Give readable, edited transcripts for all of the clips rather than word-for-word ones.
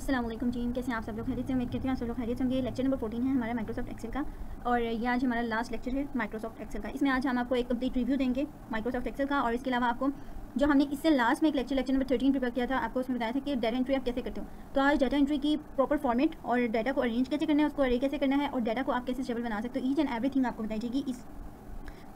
अस्सलाम वालेकुम जी, कैसे हैं आप सब लोग? खैरियत से? उम्मीद करती हूँ आप सब लोग खैरियत होंगे। लेक्चर नंबर 14 है हमारा माइक्रोसॉफ्ट एक्सेल का और ये आज हमारा लास्ट लेक्चर है माइक्रोसॉफ्ट एक्सेल का। इसमें आज हम आपको एक कंप्लीट रिव्यू देंगे माइक्रोसॉफ्ट एक्सेल का और इसके अलावा आपको जो हमने इससे लास्ट में एक लेक्चर नंबर 13 प्रिपेयर किया था, आपको उसमें बताया था कि डाटा एंट्री आप कैसे करते हो। तो आज डाटा एंट्री की प्रॉपर फॉर्मेट और डाटा को अरेंज कैसे करना है, उसको अरे कैसे करना है और डाटा को आप कैसे स्टेबल बना सकते हो, ईच एंड एवरीथिंग आपको बताई जाएगी इस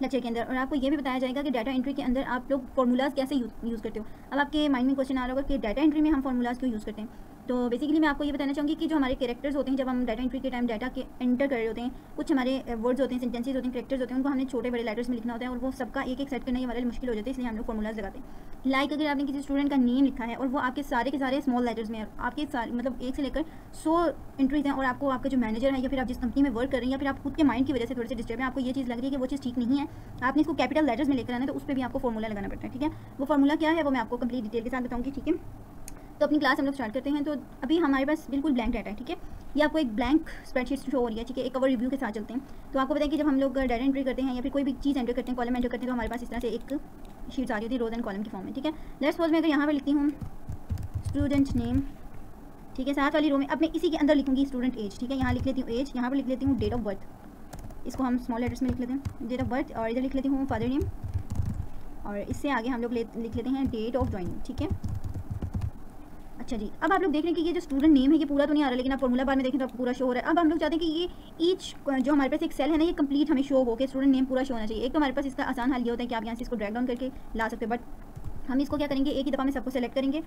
लेक्चर के अंदर। और आपको ये भी बताया जाएगा कि डाटा एंट्री के अंदर आप लोग फार्मूलाज कैसे यूज़ करते हो। अब आपके माइंड में क्वेश्चन आ रहा होगा कि डाटा एंट्री में हम फार्मूलाज क्यों यूज़ करते हैं। तो बेसिकली मैं आपको ये बताना चाहूँगी कि जो हमारे कैरेक्टर्स होते हैं, जब हम डाटा एंट्री के टाइम डाटा के एंटर कर रहे होते हैं, कुछ हमारे वर्ड्स होते हैं, सेंटेंसेस होते हैं, कैरेक्टर्स होते हैं, उनको हमने छोटे बड़े लेटर्स में लिखना होता है और वो सबका एक एक सेट करना ये हमारे लिए मुश्किल हो जाता है, इसलिए हम लोग फार्मूलाज लगाते हैं। लाइक अगर आपने किसी स्टूडेंट का नेम लिखा है और वो आपके सारे के सारे स्मॉल लेटर्स में है, आपके सारे मतलब 1 से लेकर 100 एंट्रीज हैं और आपको आपका जो मैनेजर है या फिर आप जिस कंपनी में वर्क कर रहे हैं या फिर आप खुद के माइंड की वजह से थोड़े से डिस्टर्ब है, आपको ये चीज़ लग रही है कि वो चीज़ ठीक नहीं है, आपने इसको कैपिटल लेटर्स में लेकर आना है, तो उस पर भी आपको फार्मूला लगाना पड़ता है। ठीक है, वो फार्मूला क्या है वो मैं आपको कंप्लीट डिटेल के साथ बताऊँगी। ठीक है, तो अपनी क्लास हम लोग स्टार्ट करते हैं। तो अभी हमारे पास बिल्कुल ब्लैंक डाटा है। ठीक है, ये आपको एक ब्लैंक स्प्रेडशीट शो हो रही है। ठीक है, एक कवर रिव्यू के साथ चलते हैं। तो आपको बताएं कि जब हम लोग डाटा एंट्री करते हैं या फिर कोई भी चीज़ एंटर करते हैं, कॉलम एंटर करते हैं, तो हमारे पास इस तरह से एक शीट्स आ रही होती है रोज एंड कॉलम की फॉर्म में। ठीक है, लेट्स सपोज मैं अगर यहाँ पर लिखती हूँ स्टूडेंट नेम, ठीक है, साथ वाली रो में अब मैं इसी के अंदर लिखूँगी स्टूडेंट एज। ठीक है, यहाँ लिख लेती हूँ एज, यहाँ पर लिख लेती हूँ डेट ऑफ बर्थ, इसको हम स्मॉल लेटर्स में लिख लेते हैं डेट ऑफ बर्थ, और इधर लिख लेती हूँ फादर नेम, और इससे आगे हम लोग लिख लेते हैं डेट ऑफ ज्वाइनिंग। ठीक है, अच्छा जी, अब आप लोग देख रहे हैं कि ये जो स्टूडेंट नेम है ये पूरा तो नहीं आ रहा, लेकिन आप फॉर्मूला बार में देखें तो आपको पूरा शो हो रहा है। अब हम लोग चाहते हैं कि ये ईच जो हमारे पास एक सेल है ना, ये कंप्लीट हमें शो हो के स्टूडेंट नेम पूरा शो होना चाहिए। एक तो हमारे पास इसका आसान हल ये होता है कि आप यहाँ से इसको ड्रैग डाउन करके ला सकते हो, बट हम इसको क्या करेंगे, एक ही दफ़ा में सबको सेलेक्ट करेंगे।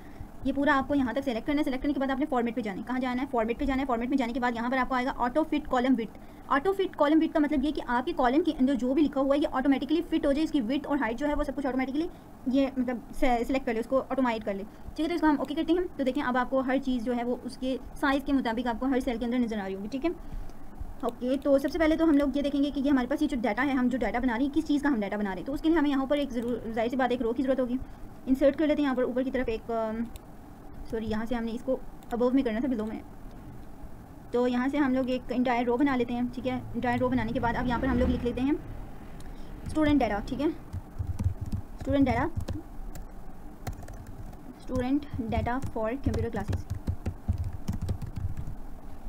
ये पूरा आपको यहाँ तक सेलेक्ट करना है। सेलेक्ट करने के बाद आपने फॉर्मेट पे जाना है। कहाँ जाना है? फॉर्मेट पे जाना है। फॉर्मेट में जाने के बाद यहाँ पर आपको आएगा auto fit column width. Auto fit column width का मतलब ये कि आपके कॉलम के अंदर जो भी लिखा हुआ है ये ऑटोमेटिकली फिट हो जाए, इसकी विड्थ और हाइट जो है वो सब कुछ ऑटोमेटिकली ये मतलब सेलेक्ट कर ले, उसको ऑटोमाइट कर ले। ठीक है, तो इसको हम ओके करते हैं। तो देखें अब आपको हर चीज़ जो है वो उसके साइज़ के मुताबिक आपको हर सेल के अंदर नजर आ रही होगी। ठीक है, ओके, तो सबसे पहले तो हम लोग ये देखेंगे कि ये हमारे पास ये जो डाटा है, हम जो डाटा बना रहे हैं, किस चीज़ का हम डाटा बना रहे हैं। तो उसके लिए हमें यहाँ पर एक जाहिर सी बात एक रो की ज़रूरत होगी। इंसर्ट कर लेते हैं यहाँ पर ऊपर की तरफ एक सॉरी, यहाँ से हमने इसको अबव में करना था, बिलो में। तो यहाँ से हम लोग एक इंटायर रो बना लेते हैं। ठीक है, इंटायर रो बनाने के बाद अब यहाँ पर हम लोग लिख लेते हैं स्टूडेंट डाटा। ठीक है, student data for computer classes.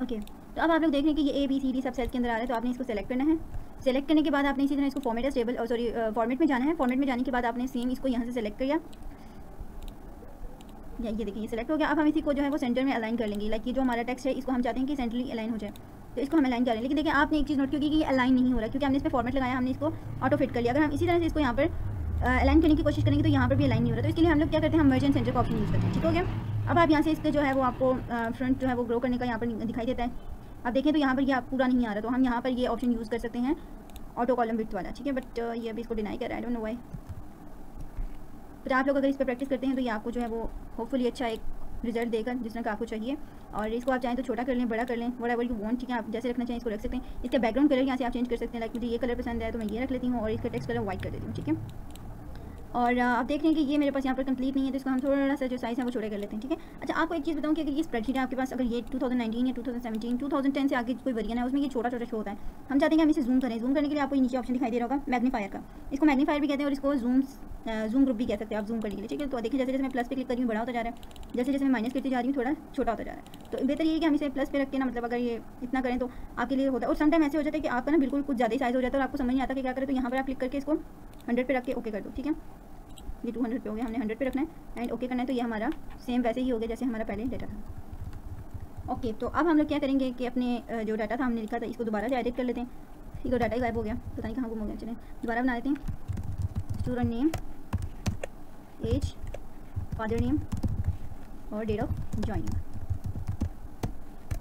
Okay, तो अब आप लोग देख रहे हैं कि ये ABCD सब सेल्स के अंदर आ रहा है, तो आपने इसको सेलेक्ट करना है। सेलेक्ट करने के बाद आपने इसी तरह इसको फॉर्मेट टेबल और सॉरी फॉर्मेट में जाना है। फॉर्मेट में जाने के बाद आपने सेम इसको यहाँ से सेलेक्ट किया, या ये देखिए ये सेलेक्ट हो गया। अब हम इसी को जो है वो सेंटर में अलाइन कर लेंगे। लाइक ये जो हमारा टेक्स्ट है इसको हम चाहते हैं कि सेंट्रली अलाइन हो जाए, तो इसको हम अलाइन कर लें। लेकिन देखिए आपने एक चीज़ नोट की कि ये अलाइन नहीं हो रहा, क्योंकि हमने इस पर फॉर्मेट लगाया, हमने इसको ऑटो फिट कर लिया। अगर हम इसी तरह से इसको यहाँ पर अलाइन करने की कोशिश करेंगे तो यहाँ पर भी अलाइन नहीं हो रहा। तो इसके लिए हम लोग क्या करते हैं, हम मर्ज एंड सेंटर का ऑप्शन यूज़ करते हैं। ठीक हो गया, अब आप यहाँ से इसके जो है वो आपको फ्रंट जो है वो ग्रो करने का यहाँ पर दिखाई देता है। अब देखें तो यहाँ पर ये पूरा नहीं आ रहा, तो हम यहाँ पर ये ऑप्शन यूज़ कर सकते हैं ऑटो कॉलम विड्थ वाला। ठीक है, बट ये अभी इसको डिनाई कर रहा है, I don't know why. But आप लोग अगर इस पर प्रैक्टिस करते हैं तो ये आपको जो है वो होपफुली अच्छा एक रिजल्ट देगा जिस तरह का आपको चाहिए। और इसको आप चाहें तो छोटा कर लें, बड़ा कर लें, व्हाटएवर यू वांट। ठीक है, आप जैसे रखना चाहें इसको रख सकते हैं। इसका बैकग्राउंड कलर यहाँ से आप चेंज कर सकते हैं। लाइक मुझे ये कलर पसंद है तो मैं ये रख लेती हूँ और इसका टेक्स्ट कलर वाइट कर देती हूँ। ठीक है, और आप देख रहे हैं कि ये मेरे पास यहाँ पर कंप्लीट नहीं है, तो इसको हम थोड़ा सा जो साइज़ है वो छोटे कर लेते हैं। ठीक है, अच्छा आपको एक चीज़ बताऊँ कि अगर ये स्प्रेडशीट है आपके पास, अगर ये 2019 या 2017 2010 से आगे कोई वर्जन है, उसमें ये छोटा छोटा शो होता है। हम चाहते हैं कि हम इसे जूम करें। जूम करने के लिए आपको नीचे ऑप्शन दिखाई दे रहा होगा मैग्नीफायर का। इसको मैग्नीफायर भी कहते हैं और इसको जूम ग्रुप भी कह सकते हैं आप जूम करने के लिए। ठीक है, तो देखिए जैसे जैसे मैं प्लस पे क्लिक कर रही हूँ बड़ा होता जा रहा है, जैसे जैसे मैं माइनस करती जा रही हूँ थोड़ा छोटा होता जा रहा है। तो बेहतर ये है कि हम इसे प्लस पे रख के ना, मतलब अगर ये इतना करें तो आपके लिए होता है। और समटाइम ऐसे हो जाता है कि आपका ना बिल्कुल कुछ ज़्यादा ही साइज़ हो जाता है और आपको समझ नहीं आता कि क्या करें। तो यहाँ पर आप क्लिक करके इसको 100 पे रख के ओके कर दो। ठीक है, ये 200 पे हो गया, हमने 100 पे रखना है एंड ओके करना है। तो ये हमारा सेम वैसे ही हो गया जैसे हमारा पहले डाटा था। ओके, तो अब हम लोग क्या करेंगे कि अपने जो डाटा था हमने लिखा था इसको दोबारा से एडिट कर लेते हैं। ठीक है, डाटा ही गायब हो गया, पता नहीं कहाँ गुम हो गया। चलें दोबारा बना लेते हैं। Student name, age, father name और date of joining.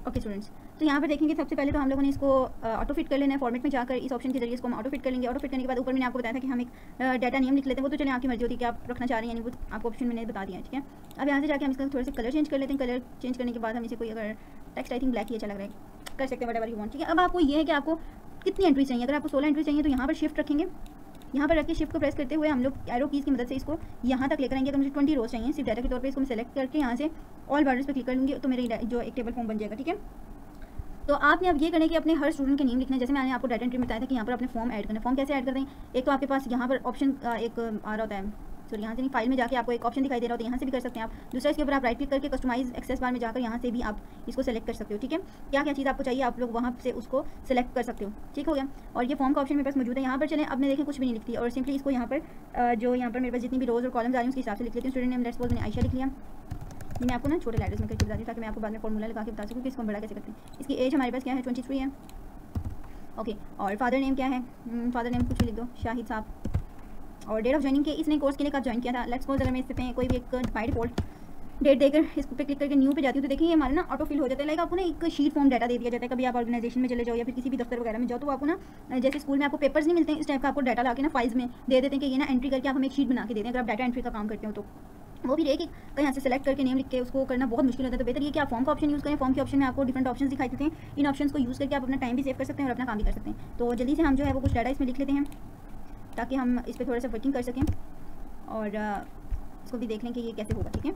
Okay students, तो यहाँ पर देखेंगे सबसे पहले तो हम लोगों ने इसको ऑटो फिट कर लेना है। फॉर्मेट में जाकर इस ऑप्शन के जरिए इसको हम ऑटो फिट कर लेंगे। ऑटो फिट करने के बाद ऊपर मैंने आपको बताया था कि हम एक डाटा नेम लिख लेते हैं। वो तो चलिए आपकी मर्जी होती है कि आप रखना चाह रहे हैं, यानी वो आपको ऑप्शन मैंने बता दिया है। ठीक है, अब यहाँ से जाकर हम इसका थोड़े से कलर चेंज कर लेते हैं। कलर चेंज करने के बाद हम इसे कोई अगर टेक्स्ट आई थिंक ब्लैक ही अच्छा लग रहा है कर सकते हैं, व्हाटएवर यू वांट। ठीक है, अब आपको ये है कि आपको कितनी एंट्री चाहिए। अगर आपको 16 एंट्री चाहिए तो यहाँ पर शिफ्ट रखेंगे, यहाँ पर रख के शिफ्ट को प्रेस करते हुए हम लोग एरो कीज़ की मदद से इसको यहाँ तक लेकर आएंगे। अगर मुझे 20 रोज चाहिए सिर्फ डाटा के तौर पे, इसको मैं सेलेक्ट करके यहाँ से ऑल बॉर्डर्स पे क्लिक कर लूँगी तो मेरी जो एक टेबल फॉर्म बन जाएगा। ठीक है, तो आपने अब ये करना है कि अपने हर स्टूडेंट के नेम लिखना है। जैसे मैंने आपको डाटा एंट्री में बताया था कि यहाँ पर अपने फॉर्म ऐड करना है। फॉर्म कैसे ऐड करते हैं, एक तो आपके पास यहाँ पर ऑप्शन एक आ रहा होता है सॉरी यहाँ से नहीं, फाइल में जाके आपको एक ऑप्शन दिखाई दे रहा हो तो यहाँ से भी कर सकते हैं आप। दूसरा इसके ऊपर आप राइट क्लिक करके कस्टमाइज एक्सेस बार में जाकर यहाँ से भी आप इसको सेलेक्ट कर सकते हो, ठीक है। क्या क्या चीज़ आपको चाहिए आप लोग वहाँ से उसको सेलेक्ट कर सकते हो, ठीक हो गया। और ये फॉर्म का ऑप्शन मेरे पास मौजूद है, यहाँ पर चलें। अब मैं देखें कुछ भी नहीं लिखती और सिंपली इसको यहाँ पर जो यहाँ पर मेरे पास जितनी भी रोज और कॉलम्स आ रही हैं उसके हिसाब से लिख लेती हूँ। स्टूडेंट नेम लेट्स सपोज मैंने आयशा लिख लिया। मैं आपको ना छोटे लेटर्स में करके बता दूँ ताकि मैं आपको बाद में फॉर्मूला लगा के बता सकूँ कि इसको बड़ा कैसे करते हैं। इसकी एज हमारे पास क्या है, 23 है, ओके। और फादर नेम क्या है, फादर नेम कुछ भी लिख दो, शाहिद साहब। और डेट ऑफ ज्वाइनिंग के इसने कोर्स के लिए कब ज्वाइन किया था। लेट्स सपोज अगर मैं इस पे कोई भी एक बाय डिफॉल्ट डेट देकर इस पे क्लिक करके न्यू पे जाती हूँ तो देखिए ये हमारा ना ऑटो फिल हो जाता है। लाइक आपको ना एक शीट फॉर्म डाटा दे दिया जाता है। कभी आप ऑर्गेनाइजेशन में चले जाओ या फिर किसी भी दफ्तर वगैरह में जाओ तो आपको ना जैसे स्कूल में आपको पेपर्स नहीं मिलते हैं, इस टाइप का आपको डाटा ला के ना फाइल्स में दे देते हैं कि ये ना एंट्री करके आप हमें एक शीट बना के दे दें। अगर आप डाटा एंट्री का काम करते हो तो वो भी रहे कि कहीं यहाँ से सेलेक्ट करके नेम लिख के उसको करना बहुत मुश्किल होता है। तो बेहतर ये कि आप फॉर्म का ऑप्शन यूज़ करें। फॉर्म के ऑप्शन में आपको डिफरेंट ऑप्शन दिखाई देते हैं। इन ऑप्शंस को यूज़ करके आप अपना टाइम भी सेव कर सकते हैं और अपना काम भी कर सकते हैं। तो जल्दी से हम जो है वो कुछ डाटा इसमें लिख लेते हैं ताकि हम इस पर थोड़ा सा वर्किंग कर सकें और इसको भी देख लें कि ये कैसे होगा, ठीक है।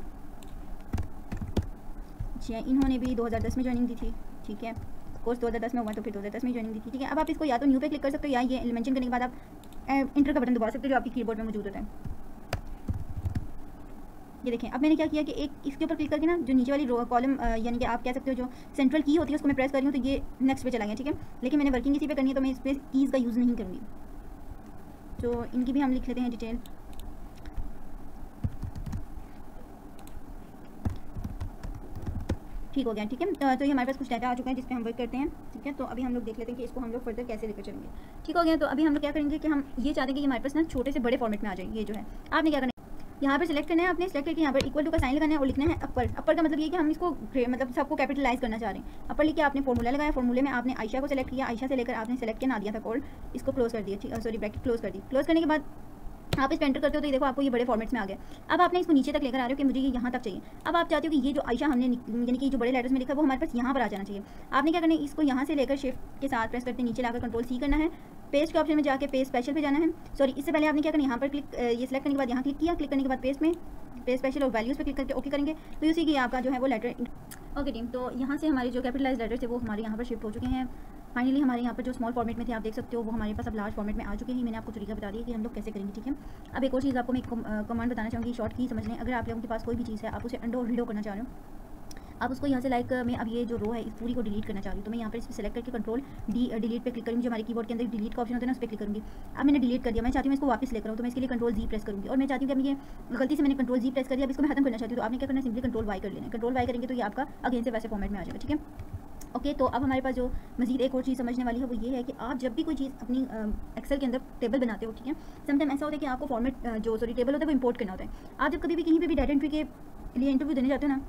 अच्छा, इन्होंने भी 2010 में ज्वाइनिंग दी थी, ठीक है। कोर्स 2010 में हुआ तो फिर 2010 में ज्वाइनिंग दी थी, ठीक है। अब आप इसको या तो न्यू पे क्लिक कर सकते हो या ये मेंशन करने के बाद आप इंटर का बटन दबा सकते हो जो आपकी कीबोर्ड में मौजूद होता है। ये देखें अब मैंने क्या किया कि एक इसके ऊपर क्लिक करके ना जो नीचे वाली रो कॉलम यानी कि आप कह सकते हो जो सेंट्रल की होती है उसको मैं प्रेस कर रही हूँ तो ये नेक्स्ट पे चला गया, ठीक है। लेकिन मैंने वर्किंग इसी पे करनी है तो मैं इस पर कीज़ का यूज़ नहीं करूँगी। तो इनकी भी हम लिख लेते हैं डिटेल। ठीक हो गया, ठीक है। तो ये हमारे पास कुछ डाटा आ चुका है जिस पे हम वर्क करते हैं, ठीक है। तो अभी हम लोग देख लेते हैं कि इसको हम लोग फर्दर कैसे लेकर चलेंगे। ठीक हो गया। तो अभी हम लोग क्या करेंगे कि हम ये चाहते हैं कि हमारे पास ना छोटे से बड़े फॉर्मेट में आ जाए। ये जो है आपने क्या करना है, यहाँ पर सिलेक्ट करना है, आपने सेलेक्ट करके यहाँ पर इक्वल टू का साइन लगाना है और लिखना है अपर। अपर का मतलब ये कि हम इसको मतलब सबको कैपिटलाइज करना चाह रहे हैं। अपर लिख के आपने फॉर्मूला लगाया, फॉर्मूले में आपने आयशा को सेलेक्ट किया, आयशा से लेकर आपने सेलेक्ट किया नादिया था कोड, इसको क्लोज कर दिया, ठीक है। सॉरी ब्रैकेट क्लोज कर दी। क्लोज करने के बाद आप इस पे एंटर करते हो तो ये देखो आपको ये बड़े फॉर्मेट्स में आ गया। अब आपने इसको नीचे तक लेकर आ रहे हो कि मुझे ये यहाँ तक चाहिए। अब आप चाहते हो कि ये जो आयशा हमने यानी कि जो बड़े लेटर्स में लिखा है वो हमारे पास यहाँ पर आ जाना चाहिए। आपने क्या करना है, इसको यहाँ से लेकर शिफ्ट के साथ प्रेस करते नीचे लाकर कंट्रोल सी करना है। पेस्ट के ऑप्शन में जाके पेस्ट स्पेशल पे जाना है। सॉरी इससे पहले आपने क्या करना है, यहाँ पर क्लिक ये सेलेक्ट करने के बाद यहाँ क्लिक किया, क्लिक करने के बाद पेस्ट में पेस्ट स्पेशल और वैल्यूज़ पे क्लिक करके ओके करेंगे तो इसी की आपका जो है वो लेटर। ओके टीम, तो यहाँ से हमारे जो कैपिटलाइज लेटर थे वो हमारे यहाँ पर शिफ्ट हो चुके हैं। फाइनली हमारे यहाँ पर जो स्मॉल फॉर्मेट में थे आप देख सकते हो वो हमारे पास अब लार्ज फॉर्मेट में आ चुके हैं। मैंने आपको तरीका बता दिया कि हम लोग कैसे करेंगे, ठीक है। अब एक और चीज़ आपको मैं कमांड बताना चाहूँगी, शॉर्ट की समझ लें। अगर आप लोगों के पास कोई भी चीज़ है आप उसे अंडो और रीडो करना चाह रहे हो, आप उसको यहाँ से लाइक मैं अब ये जो रो है इस पूरी को डिलीट करना चाह रही हूँ तो मैं यहाँ पर इस पर सेलेक्ट करके कंट्रोल डिलीट पे क्लिक करूँगी। जो हमारे कीबोर्ड के अंदर डिलीट का ऑप्शन होता है ना उस पर क्लिक करूँगी। अब मैंने डिलीट कर दिया, मैं चाहती हूँ इसको वापस लेकर आऊँ तो मैं इसके लिए कंट्रोल जी प्रेस करूँगी। और मैं चाहती हूँ कि अब ये गलती से मैंने कंट्रोल जी प्रेस कर दिया, अब इसको मैं खत्म करना चाहती हूँ तो आपने क्या करना है, सिंपली कंट्रोल वाई कर लेना है। कंट्रोल वाई करेंगे तो ये आपका अगेन से वैसे फॉर्मेट में आ जाएगा, ठीक है। ओके, तो अब हमारे पास जो मजीद एक और चीज़ समझने वाली है वो ये है कि आप जब भी कोई चीज़ अपनी एक्सेल के अंदर टेबल बनाते हो, ठीक है। समटाइम ऐसा होता है कि आपको फॉर्मेट जो टेबल होता है वो इंपोर्ट करना होता है। आप जब कभी भी कहीं पे भी डाटा एंट्री के लिए इंटरव्यू देने जाते हो ना,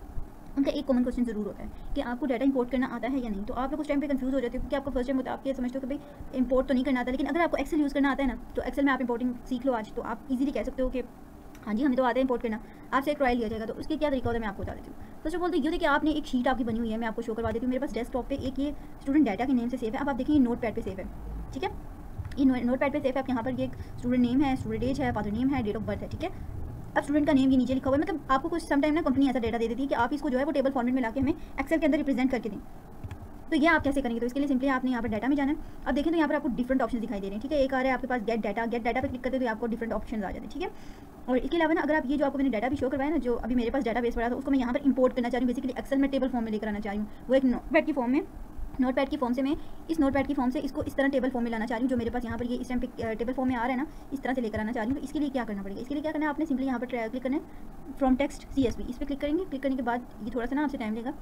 उनका एक कॉमन क्वेश्चन जरूर होता है कि आपको डाटा इंपोर्ट करना आता है या नहीं। तो आप लोग उस टाइम पे कंफ्यूज हो जाते हो क्योंकि आपको फर्स्ट टाइम होता है, आप ये समझते हो कि भाई इंपोर्ट तो नहीं करना आता, लेकिन अगर आपको एक्सेल यूज़ करना आता है ना तो एक्सेल में आप इंपोर्टिंग सीख लो आज, तो आप इजीली कह सकते हो कि हाँ जी हमें तो आता है इंपोर्ट करना। आपसे एक ट्रायल लिया जाएगा तो उसके क्या तरीका होता है मैं आपको बता देती हूँ। फर्स्ट ऑफ ऑल तो ये कि आपने एक शीट आपकी बनी हुई है, मैं आपको शो करवा देती हूँ। मेरे पास डेस्कटॉप पे एक ये स्टूडेंट डाटा के नेम से सेव है। अब आप देखिए नोट पैड पर सेव है, ठीक है। ये नोट पैड पर सेव है। आप यहाँ पर ये स्टूडेंट नेम है, स्टूडेंट एज है, फादर नेम है, डेट ऑफ बर्थ है, ठीक है। अब स्टूडेंट का नेम ये नीचे लिखा हुआ है। मतलब आपको कुछ समटाइम ना कंपनी ऐसा डाटा दे देती है कि आप इसको जो है वो टेबल फॉर्मेट में लाके हमें एक्सेल के अंदर रिप्रेजेंट करके दें। तो ये आप कैसे करेंगे, तो इसके लिए सिंपली आपने यहाँ पर डाटा में जाना है। अब देखें तो यहाँ पर आपको डिफरेंट ऑप्शन दिखाई दे रहे हैं, ठीक है। एक आ रहा है आपके पास गेट डाटा पे क्लिक करते तो आपको डिफरेंट ऑप्शन आ जाते हैं, ठीक है। और इसके अलावा ना अगर आप ये जो आपको मैंने डाटा भी शो करवाया ना, जो अभी मेरे पास डाटा बेस पड़ा था उसको मैं यहाँ पर इंपोर्ट करना चाह रही हूँ, बेसिकली एक्सेल में टेबल फॉर्म में लेकर आना चाह रही हूँ। वो एक नोटपैड की फॉर्म में नोटपैड की फॉर्म से मैं इस नोटपैड की फॉर्म से इसको इस तरह टेबल फॉर्म में लाना चाह रही हूँ। जो मेरे पास यहाँ पर ये इस टाइम पे टेबल फॉर्म में आ रहा है ना, इस तरह से लेकर आना चाह रही हूँ। तो इसके लिए क्या करना पड़ेगा, इसके लिए क्या करना है, आपने सिंपली यहाँ पर क्लिक करना है फ्रॉम टेक्स्ट CSV, इस पर क्लिक करेंगे। क्लिक करने के बाद ये थोड़ा सा ना आपसे टाइम लेगा,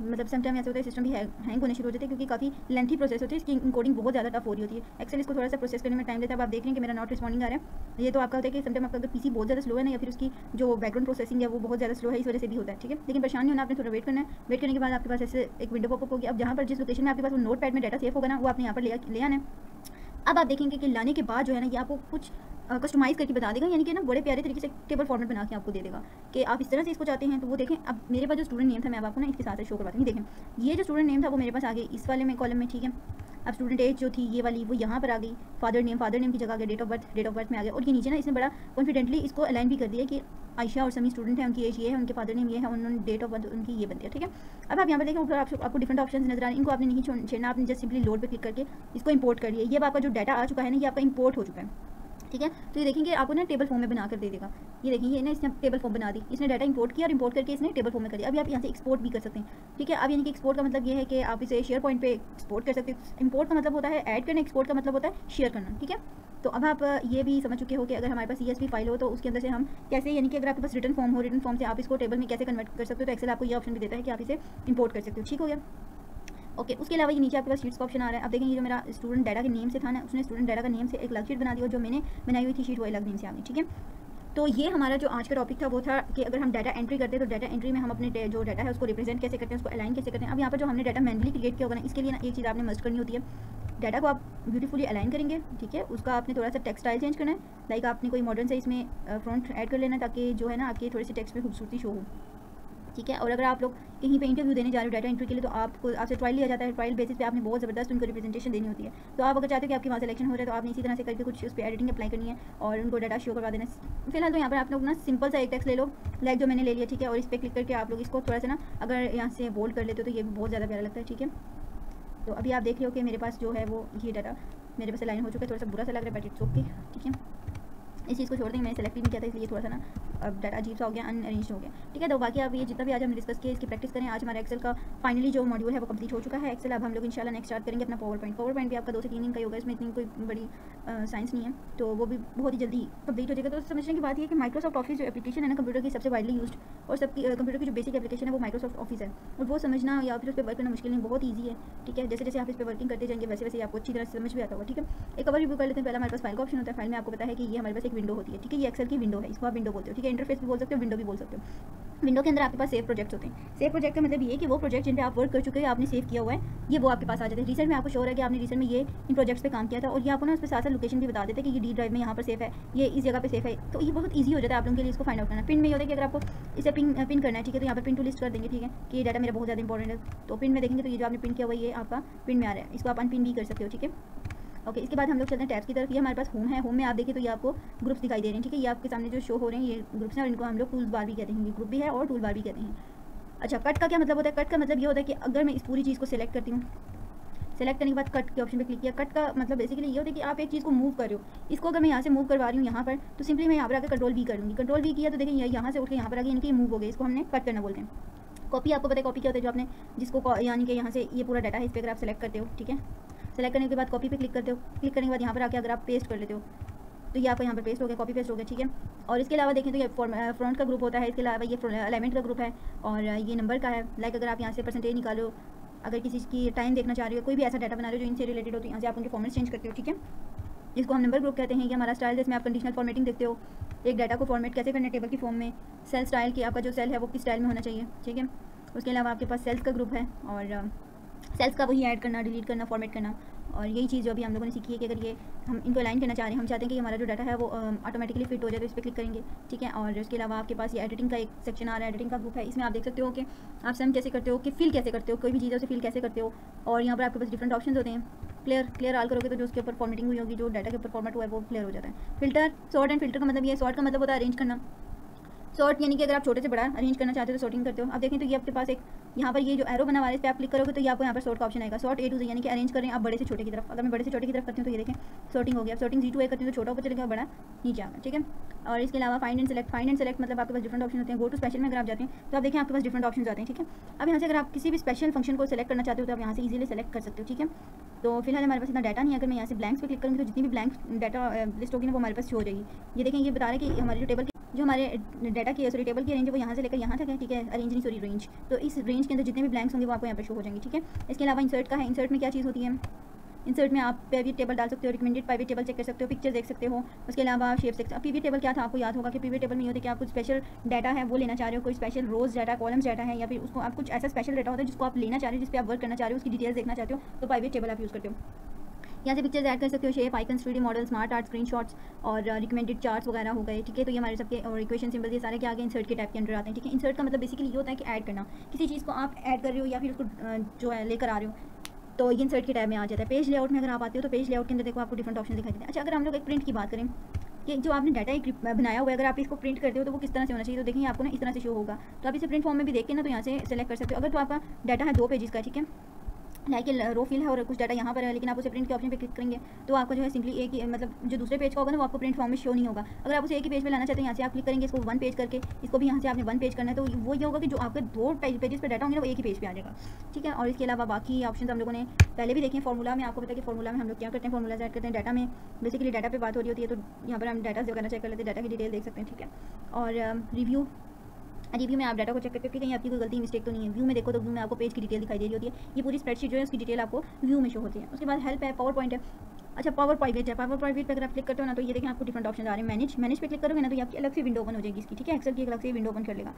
मतलब सम टाइम ऐसा होता है सिस्टम भी हैंग होने शुरू हो जाते हैं क्योंकि काफ़ी लेंथी प्रोसेस होती है, इसकी इनकोडिंग बहुत ज़्यादा टफ हो रही होती है। एक्सेल इसको थोड़ा सा प्रोसेस करने में टाइम लेता है। अब आप देख रहे हैं कि मेरा नॉट रिस्पॉन्डिंग आ रहा है। ये तो आपका होता है कि सम टाइम आपका अगर पीसी बहुत ज़्यादा स्लो है ना, या फिर उसकी जो बैकग्राउंड प्रोसेसिंग है वो बहुत ज़्यादा स्लो है, इस वजह से भी होता है, ठीक है। लेकिन परेशान नहीं होना, आपने थोड़ा वेट करना है। वेट करने के बाद आपके पास ऐसे एक विंडो पॉपअप होगी। अब जहाँ पर जिस लोकेशन में आपके पास वो नोट पैड में डाटा सेव होगा ना, वो आपने यहाँ पर ले आना है। अब आप देखेंगे कि लाने के बाद जो है ना ये आपको कुछ कस्टमाइज़ करके बता देगा, यानी कि ना बड़े प्यारे तरीके से टेबल फॉर्मेट बना के आपको दे देगा कि आप इस तरह से इसको चाहते हैं। तो वो देखें, अब मेरे पास जो स्टूडेंट नेम था मैं अब आपको ना इसके साथ शो करवाती हूँ। देखें ये जो स्टूडेंट नेम था वो मेरे पास आ गई इस वाले में कॉलम में, ठीक है। अब स्टूडेंट एज जो थी ये वाली वो यहाँ पर आ गई। फादर नेम की जगह आ गया डेट ऑफ बर्थ में आ गया। और ये नीचे ना इसने बड़ा कॉन्फिडेंटली इसको अलाइन भी कर दिया कि आयशा और समी स्टूडेंट हैं, उनकी एज ये है, उनके फादर नेम ये है, उन्होंने डेट ऑफ बर्थ उनकी ये बनती है, ठीक है। अब आप यहाँ पर देखें ऊपर आपको डिफरेंट ऑप्शन नजर आ रहे हैं, इनको आपने नहीं छेड़ना, आपने जस्ट सिंपली लोड पे क्लिक करके इसको इंपोर्ट कर लिया। ये आपका जो डाटा आ चुका है ना ये आपका इंपोर्ट हो चुका है। ठीक है। तो ये देखेंगे आपको ना टेबल फॉर्म में बना कर दे देगा। ये देखेंगे ये ना इसने टेबल फॉर्म बना दी, इसने डाटा इंपोर्ट किया और इंपोर्ट करके इसने टेबल फॉर्म में कर दिया। अभी आप यहाँ से एक्सपोर्ट भी कर सकते हैं, ठीक है। अब यानी कि एक्सपोर्ट का मतलब ये है कि आप इसे शेयर पॉइंट पे एक्सपोर्ट कर सकते हैं। इंपोर्ट का मतलब होता है ऐड करना, एक्सपोर्ट का मतलब होता है शेयर करना, ठीक है। तो अब आप ये भी समझ चुके हो कि अगर हमारे पास CSV फाइल हो तो उसके अंदर से हम कैसे, यानी कि अगर आपके पास रिटर्न फॉर्म हो, रिटर्न फॉर्म से आप इसको टेबल में कैसे कन्वर्ट कर सकते हो, तो एक्सेल आपको ये ऑप्शन भी देता है कि आप इसे इंपोर्ट कर सकते हो, ठीक हो गया। ओके, उसके अलावा ये नीचे आपके पास शीट्स का ऑप्शन आ रहा है। अब देखेंगे ये जो मेरा स्टूडेंट डाटा के नेम से था ना, उसने स्टूडेंट डाटा का नेम से एक अलग शीट बना दी और जो मैंने बनाई हुई थी शीट वो अलग नेम से आ गई, ठीक है। तो ये हमारा जो आज का टॉपिक था वो था कि अगर हम डाटा एंट्री करते हैं तो डाटा एंट्री में हम अपने जो डाटा है उसको रिप्रेजेंट कैसे करते हैं, उसको अलाइन कैसे करते हैं। अब यहाँ पर जो हमने डाटा मैनुअली क्रिएट किया होगा ना, इसके लिए ना एक चीज़ आपने मस्ट करनी होती है, डाटा को आप ब्यूटीफुली अलाइन करेंगे, ठीक है। उसका आपने थोड़ा सा टेक्स्ट स्टाइल चेंज करना है, लाइक आपने कोई मॉडर्न से इसमें फ्रंट ऐड कर लेना है ताकि जो है ना आपके थोड़ी सी टेक्स्ट में खूबसूरती शो हो, ठीक है। और अगर आप लोग कहीं पे इंटरव्यू देने जा रहे हो डाटा एंट्री के लिए तो आपसे ट्रायल लिया जाता है, ट्रायल बेसिस पे आपने बहुत ज़बरदस्त उनको रिप्रेजेंटेशन देनी होती है। तो आप अगर चाहते हो कि आपकी वहाँ सिलेक्शन हो रहा है तो आपने इसी तरह से करके कुछ उस पर एडिटिंग अप्लाई करनी है और उनको डाटा शो करवा देना। फिलहाल तो यहाँ पर आप लोग ना सिंपल सा एक टेक्स्ट ले लो, लाइक जो मैंने ले लिया, ठीक है। और इस पर क्लिक करके आप लोग इसको थोड़ा सा ना अगर यहाँ से बोल्ड कर लेते हो तो ये भी बहुत ज़्यादा प्यारा लगता है, ठीक है। तो अभी आप देख रहे हो कि मेरे पास जो है वो ये डाटा मेरे पास लाइन हो चुका है, थोड़ा सा बुरा सा लग रहा है बट इट्स ओके, ठीक है। इस चीज़ को छोड़ देंगे, मैंने सेलेक्ट भी नहीं किया था इसलिए थोड़ा सा ना अब डाटा अजीब सा हो गया, अनअरेंज हो गया, ठीक है। तो बाकी आप ये जितना भी आज हम डिस्कस किए इसकी प्रैक्टिस करें। आज हमारा एक्सेल का फाइनली जो मॉड्यूल है वो कंप्लीट हो चुका है एक्सेल। अब हम लोग इंशाल्लाह नेक्स्ट स्टार्ट करेंगे अपना पावर पॉइंट भी आपका 2 से 3 दिन का ही होगा, इसमें इतनी कोई बड़ी साइंस नहीं है, तो वो भी बहुत ही जल्दी कंप्लीट हो जाएगा। तो समझने की बात ये है कि माइक्रोसॉफ्ट ऑफिस जो एप्लीकेशन है ना कंप्यूटर की सबसे वाइडली यूज्ड और सबकी कंप्यूटर की जो बेसिक एप्लीकेशन है वो माइक्रोसॉफ्ट ऑफिस है, और वो समझना या फिर उस पर वर्क करना मुश्किल नहीं, बहुत ईजी है, ठीक है। जैसे जैसे आप इस पर वर्किंग करते जाएंगे वैसे वैसे आपको अच्छी तरह से समझ भी आता होगा, ठीक है। एक और रिव्यू कर लेते हैं। पहले हमारे पास फाइल का ऑप्शन होता है, फाइल में आपको पता है कि ये हमारे पास एक विंडो होती है, ठीक है। ये एक्सेल की विंडो है, इसको आप विंडो बोलते हो, ठीक है। इंटरफेस भी बोल सकते हो, विंडो भी बोल सकते हो। विंडो के अंदर आपके पास सेव प्रोजेक्ट्स होते हैं। सेव प्रोजेक्ट का मतलब ये है कि वो प्रोजेक्ट जिन पे आप वर्क कर चुके हैं, आपने सेव किया हुआ है, ये वो आपके पास आ जाते हैं। रिसेंट में आपको शो है कि आपने रिसेंट में ये इन प्रोजेक्ट्स पे काम किया था और ये आपको ना उस पर साथ साथ लोकेशन भी बता देते हैं कि ये डी ड्राइव में यहाँ पर सेफ है, ये इस जगह पे सेफ है। तो ये बहुत ईजी हो जाता है आप लोगों के लिए इसको फाइंड आउट करना। पिन में ये होता है कि अगर आपको इसे पिन करना है, ठीक है, तो यहाँ पर पिन टू लिस्ट कर देंगे, ठीक है, कि ये डाटा मेरा बहुत ज़्यादा इंपॉर्टेंट है। तो पिन में देखेंगे तो ये जो आपने पिन किया हुआ ये आपका पिन में आ रहा है, इसको आप अनपिन भी कर सकते हो, ठीक है। ओके, इसके बाद हम लोग चलते हैं टैब्स की तरफ। ये हमारे पास होम है, होम में आप देखिए तो ये आपको ग्रुप्स दिखाई दे रहे हैं, ठीक है। ये आपके सामने जो शो हो रहे हैं ये ग्रुप्स हैं और इनको हम लोग टूल बार भी कहते हैं, ये ग्रुप भी है और टूल बार भी कहते हैं। अच्छा, कट का क्या मतलब होता है? कट का मतलब ये होता है कि अगर मैं इस पूरी चीज़ को सिलेक्ट करती हूँ, सेलेक्ट करने के बाद कट के ऑप्शन पे क्लिक किया, कट का मतलब बेसिकली ये होता है कि आप एक चीज़ को मूव कर रहे हो, इसको अगर मैं यहाँ से मूव करवा रही हूँ यहाँ पर तो सिंपली मैं यहाँ पर आकर कंट्रोल भी कर लूँगी। कंट्रोल भी किया तो देखिए यहाँ से उठ के यहाँ पर आ गई, यानी कि मूव हो गई, इसको हमने कट करना बोलते हैं। कॉपी आपको पता है कॉपी क्या होता है, जो आपने जिसको यानी कि यहाँ से ये पूरा डाटा है इस पर अगर आप सेलेक्ट करते हो, ठीक है, सेलेक्ट करने के बाद कॉपी पे क्लिक करते हो, क्लिक करने के बाद यहाँ पर आके अगर आप पेस्ट कर लेते हो तो ये आपका यहाँ पर पेस्ट हो गया, कॉपी पेस्ट हो गया, ठीक है। और इसके अलावा देखें तो ये फ्रंट का ग्रुप होता है, इसके अलावा ये एलिमेंट का ग्रुप है और ये नंबर का है। लाइक अगर आप यहाँ से परसेंटेज निकालो, अगर किसी की टाइम देखना चाह रहे हो, कोई भी ऐसा डाटा बना रहे हो जो इनसे रिलेटेड हो तो यहाँ से आप उनके फॉर्मेट चेंज करते हो, ठीक है। जिसको हम नंबर ग्रुप कहते हैं। ये हमारा स्टाइल जिसमें आप कंडीशनल फॉर्मेटिंग देखते हो, एक डाटा को फॉर्मेट कैसे करना है टेबल की फॉर्म में, सेल स्टाइल की आपका जो सेल है वो किस स्टाइल में होना चाहिए, ठीक है। उसके अलावा आपके पास सेल्स का ग्रुप है और सेल्स का वही ऐड करना, डिलीट करना, फॉर्मेट करना। और यही चीज़ जो अभी हम लोगों ने सीखी है कि अगर ये हम इनको अलाइन करना चाह रहे हैं, हम चाहते हैं कि हमारा जो डाटा है वो ऑटोमेटिकली फिट हो जाए तो इस पर क्लिक करेंगे, ठीक है। और उसके अलावा आपके पास ये एडिटिंग का एक सेक्शन आ रहा है, एडिटिंग का ग्रुप है। इसमें आप देख सकते हो कि आप सम कैसे करते हो, कि फिल कैसे करते हो, कोई भी चीज़ उसे फिल कैसे करते हो। और यहाँ पर आपके पास डिफरेंट ऑप्शन होते हैं। क्लियर आल करोगे तो जो उसके ऊपर फॉर्मेटिंग हुई होगी, जो डाटा के ऊपर फॉर्मेट हुआ है वो क्लियर हो जाता है। फिल्टर, सॉर्ट एंड फिल्टर का मतलब ये, सॉर्ट का मतलब होता है अरेंज करना। सॉर्ट यानी कि अगर आप छोटे से बड़ा अरेंज करना चाहते हो तो सॉर्टिंग करते हो। आप देखें तो ये आपके पास एक यहाँ पर ये जो एरो बना हुआ है इस पर आप क्लिक करोगे तो ये आपको यहाँ पर सॉर्ट का ऑप्शन आएगा, सॉर्ट A to Z, यानी कि अरेंज करें आप बड़े से छोटे की तरफ। अगर मैं बड़े से छोटे की तरफ करती हूँ तो ये देखें सॉर्टिंग हो गया। सॉर्टिंग Z to A करती हूँ तो छोटा ऊपर चलेगा, बड़ा नीचे आएगा, ठीक है। और इसके अलावा फाइंड एंड सेलेक्ट मतलब आपके पास डिफरेंट ऑप्शन होते हैं। गो टू स्पेशल में अगर आप जाते हैं तो आप देखें आपके पास डिफरेंट ऑप्शन आते हैं, ठीक है। अब यहाँ से अगर आप किसी भी स्पेशल फंक्शन को सेलेक्ट करना चाहते हो तो आप यहाँ से इजीली सेलेक्ट कर सकते हो, ठीक है। तो फिलहाल हमारे पास इतना डाटा नहीं है। अगर मैं यहाँ से ब्लैंक्स पे क्लिक करूँगी तो जितनी भी ब्लैंक डाटा लिस्ट होगी ना वो हमारे पास शो हो जाएगी। ये देखें ये बता रहा है कि हमारे जो हमारे डाटा की टेबल की रेंज है वो यहाँ से लेकर यहाँ तक है, ठीक है। अरेंज नहीं, सॉरी, रेंज। तो इस रेंज के अंदर जितने भी ब्लैंक्स होंगे वो आपको यहाँ पर शो हो जाएंगे, ठीक है। इसके अलावा इंसर्ट का है। इंसर्ट में क्या चीज़ होती है? इंसर्ट में आप पीवी टेबल डाल सकते हो, रिकमेंडेड पीवी टेबल चेक कर सकते हो, पिक्चर देख सकते हो। उसके अलावा शेप देख सकते हो। पीवी टेबल क्या था आपको याद होगा कि पीवी टेबल में ये होता है कि आप कुछ स्पेशल डाटा है वो लेना चाह रहे हो, कोई स्पेशल रोज डाटा, कॉलम्स डाटा है, या फिर उसको आप कुछ ऐसा स्पेशल डाटा होता है जिसको आप लेना चाह रहे हो, जिस पर आप वर्क करना चाह रहे हो, उसकी डिटेल्स देखना चाहते हो तो पीवी टेबल आप यूज़ करते हो। यहाँ से पिक्चर्स ऐड कर सकते हो, shape, icons, 3D model, smart art, screenshots और रिकमेंडेड चार्ट्स वगैरह हो गए, ठीक है। तो ये हमारे सबके और इक्वेशन सिंबल ये सारे क्या आगे इंसर्ट के टैब के अंदर आते हैं, ठीक है। इंसर्ट का मतलब बेसिकली ये होता है कि ऐड करना, किसी चीज़ को आप ऐड कर रहे हो या फिर उसको जो है लेकर आ रहे हो तो ये इंसर्ट के टैब में आ जाता है। पेज लेआउट में अगर आप आते हो तो पेज लेआउट के अंदर देखो आपको डिफरेंट ऑप्शन दिखाई देते हैं। अच्छा, अगर हम लोग एक प्रिंट की बात करें कि जो आपने डाटा एक बनाया हुआ है अगर आप इसको प्रिंट करते हो तो वो किस तरह से होना चाहिए, तो देखिए आपको ना इस तरह से शो होगा। तो आप इसे प्रिंट फॉर्म में भी देख के ना तो यहाँ से सेलेक्ट कर सकते हो। अगर तो आपका डाटा है 2 पेजेस का, ठीक है, लाइक रो फील है और कुछ डाटा यहाँ पर है, लेकिन आप उसे प्रिंट के ऑप्शन पे क्लिक करेंगे तो आपको जो है सिंपली एक ही मतलब जो दूसरे पेज का होगा ना वो आपको प्रिंट फॉर्म में शो नहीं होगा। अगर आप उसे एक ही पेज पे लाना चाहते हैं, यहाँ से आप क्लिक करेंगे इसको वन पेज करके, इसको भी यहाँ से आपने वन पेज करना है, तो वो ये होगा कि जो आपके दो पेजेस पे डाटा होंगे ना वो एक ही पेज पे आ जाएगा, ठीक है। और इसके अलावा बाकी ऑप्शन हम लोगों ने पहले भी देखें। फॉर्मूला में आपको पता है कि फॉर्मूला में हम लोग क्या करते हैं, फॉर्मूला ऐड करते हैं डाटा में, बेसिकली डाटा पे बात हो रही होती है, तो यहाँ पर हम डाटा वगैरह चेक कर लेते हैं, डाटा की डिटेल देख सकते हैं, ठीक है। और रिव्यू में आप डाटा को चेक करते हो कि कहीं आपकी कोई गलती मिस्टेक तो नहीं है। व्यू में देखो तो व्यू में आपको पेज की डिटेल दिखाई दे रही होती है, ये पूरी स्प्रेडशीट जो है उसकी डिटेल आपको व्यू में शो होती है। उसके बाद हेल्प है, पावर पॉइंट है, अच्छा पावर प्राइवेट है। पावर प्राइवेट पे अगर आप क्लिक करते हो ना तो ये देखें आपको डिफरेंट ऑप्शन आ रहे हैं। मैनेज पे क्लिक करोगे ना तो ये आपकी अलग से विंडो ओपन हो जाएगी इसकी, ठीक है। एक्सेल की अलग से विंडो ओपन कर लेगा,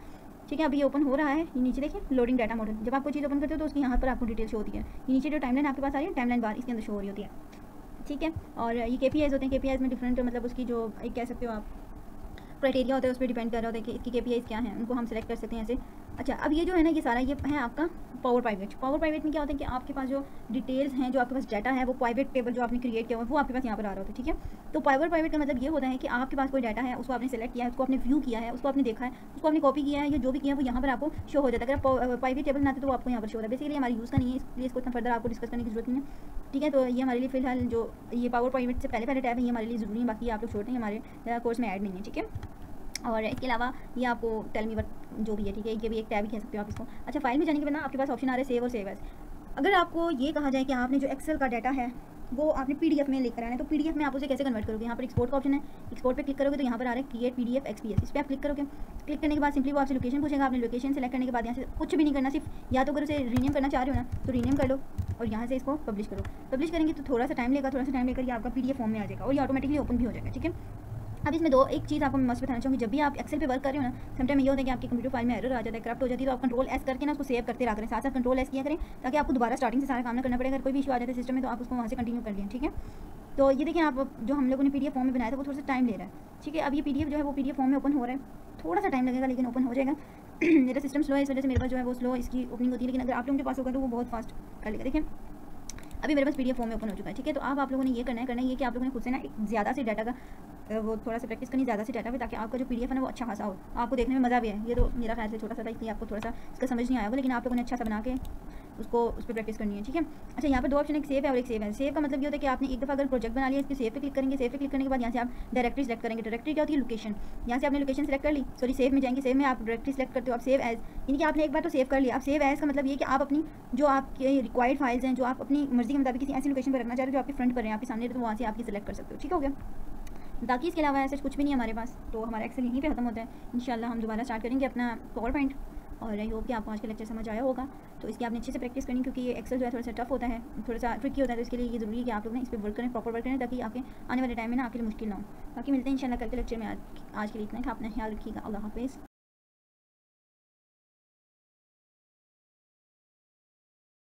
ठीक है। अभी ये ओपन हो रहा है, ये नीचे देखिए लोडिंग डाटा मॉडल। जब आप कोई चीज़ ओपन करते हो तो उसकी यहाँ पर आपको डिटेल शो होती है। ये नीचे जो टाइमलाइन आपके पास आ रही है, टाइमलाइन बार इसके अंदर शो हो रही होती है, ठीक है। और ये KPIs होते हैं, KPIs में डिफरेंट मतलब उसकी जो एक कह सकते हो आप क्राइटेरिया होता है, उस पर डिपेंड कर रहा होता है कि इसकी KPIs क्या हैं, उनको हम सेलेक्ट कर सकते हैं ऐसे। अच्छा, अब ये जो है ना ये सारा ये है आपका पावर प्राइवेट। पावर प्राइवेट में क्या होता है कि आपके पास जो डिटेल्स हैं, जो आपके पास डाटा है, वो प्राइवेट टेबल जो आपने क्रिएट किया हुआ है वो आपके पास यहाँ पर आ रहा होता है, ठीक है। तो पावर प्राइवेट का मतलब ये होता है कि आपके पास कोई डाटा है, उसको आपने सेलेक्ट किया है, उसको आपने व्यू किया है, उसको आपने देखा है, उसको आपने कॉपी किया है, या जो भी किया है वो यहाँ पर आपको शो हो जाता है। अगर प्राइवेट टेबल बनाते तो वो आपको यहाँ पर शो होता है। बेसिकली हमारे यूज़ का नहीं है, इसलिए इसको इतना फर्दर आपको डिस्कस करने की जरूरत नहीं है, ठीक है। तो ये हमारे लिए फिलहाल जो ये पावर प्राइवेट से पहले टैब है ये हमारे लिए ज़रूरी है, बाकी आप लोग छोड़ते हैं, हमारे कोर्स में ऐड नहीं है, ठीक है। और इसके अलावा ये आपको टेल मी वर्क जो भी है, ठीक है, ये भी एक टैब ही कह सकते हो आप इसको। अच्छा, फाइल में जाने के बाद ना आपके पास ऑप्शन आ रहा है सेव और सेव एज। अगर आपको ये कहा जाए कि आपने जो एक्सेल का डाटा है वो आपने PDF में लेकर आना है, तो PDF में आप उसे कैसे कन्वर्ट करोगे। यहाँ पर एक्सपोर्ट का ऑप्शन है, एक्सपोर्ट पे क्लिक करोगे तो यहाँ पर आ रहा है क्रिएट PDF XPS, इस पर आप क्लिक करोगे। क्लिक करने के बाद सिंपली वो आपसे लोकेशन पूछेगा, आपने लोकेशन सेलेक्ट करने के बाद यहाँ से कुछ भी नहीं करना, सिर्फ या तो अगर उसे रीनेम करना चाह रहे हो ना तो रीनेम कर लो और यहाँ से इसको पब्लिश करो। पब्लिश करेंगे तो थोड़ा सा टाइम लेगा, थोड़ा सा टाइम लेकर ये आपका PDF फॉर्म में आ जाएगा और ये ऑटोमेटिकली ओपन भी हो जाएगा, ठीक है। अब इसमें एक चीज़ आपको मैं मस्ट बताना चाहूँगी, जब भी आप एक्सेल पे वर्क कर रहे हो ना, समटाइम ये होता है कि आपके कंप्यूटर फाइल में एरर आ जाता है, करप्ट हो जाती है, तो आप कंट्रोल S करके ना उसको सेव करते रहा करें, साथ साथ कंट्रोल S किया करें ताकि आपको दोबारा स्टार्टिंग से सारा काम ना करना पड़े। अगर कोई भी इशू आ जाता है सिस्टम में तो आप उसको वहाँ से कंटिन्यू कर लें, ठीक है। तो ये देखिए आप जो हम लोगों ने PDF फॉर्म में बनाया था वो थोड़ा सा टाइम ले रहा है, ठीक है। अब ये PDF जो है वो PDF फॉर्म में ओपन हो रहा है, थोड़ा सा टाइम लगेगा लेकिन ओपन हो जाएगा। मेरा सिस्टम स्लो है, इस वजह से मेरे पास जो है वो स्लो इसकी ओपनिंग होती है, लेकिन अगर आप लोगों के पास होगा तो वो बहुत फास्ट कर लेगा। देखिए अभी मेरे पास PDF फॉर्म में ओपन हो चुका है, ठीक है। तो अब आप लोगों ने ये करना है ये कि आप लोगों ने खुद से ना एक ज़्यादा से डाटा का वो थोड़ा सा प्रैक्टिस करनी, ज़्यादा से डाटा पे, ताकि आपका जो PDF है ना वो अच्छा खासा हो, आपको देखने में मज़ा भी है। ये तो मेरा ख्याल से छोटा सा था इसलिए आपको थोड़ा सा इसका समझ नहीं आया होगा, लेकिन आप लोगों ने अच्छा सा बना के उसको उस पर प्रैक्टिस करनी है, ठीक है। अच्छा, यहाँ पर दो ऑप्शन, एक सेव है और एक सेव है। सेव का मतलब ये होता है कि आपने एक दफ़ा अगर प्रोजेक्ट बना लिया, इसके सेव पे क्लिक करेंगे, सेव पे क्लिक करने के बाद यहाँ से आप डायरेक्टरी सेलेक्ट करेंगे। डायरेक्टरी क्या होती है, लोकेशन। यहाँ से आपने लोकेशन सेलेक्ट कर ली, सॉरी सेव में जाएंगे, सेव में आप डायरेक्टरी सेलेक्ट करते हो, आप सेव एज, यानी कि आपने एक बार तो सेव कर लिया। आप सेव एज का मतलब ये कि आप अपनी जो आपके रिक्वायर्ड फाइल्स हैं, जो आप अपनी मर्जी के मुताबिक किसी ऐसी लोकेशन पर रखना चाह रहे हो जो आपके फ्रंट पर है, आपके सामने, तो वहाँ से आपकी सेलेक्ट कर सकते हो, ठीक हो गया। बाकी इसके अलावा ऐसा कुछ भी नहीं है हमारे पास, तो हमारा एक्सेल यहीं पे खत्म होता है। इंशाल्लाह हम दोबारा स्टार्ट करेंगे अपना पावर पॉइंट, और आई होप कि आपको आज का लेक्चर समझ आया होगा। तो इसकी आपने अच्छे से प्रैक्टिस करनी, क्योंकि ये एक्सेल जो है थोड़ा सा टफ होता है, थोड़ा सा ट्रिकी होता है, तो इसके लिए ये ज़रूरी है कि आप लोग ना इस पर वर्क करें, प्रॉपर वर्क करें, ताकि आपके आने वाले टाइम में ना आपके लिए मुश्किल ना हो। बाकी मिलते हैं इंशाल्लाह कल के लेक्चर में। आज के लिए इतना है, अपना ख्याल रखिएगा। अल्लाह हाफिज़।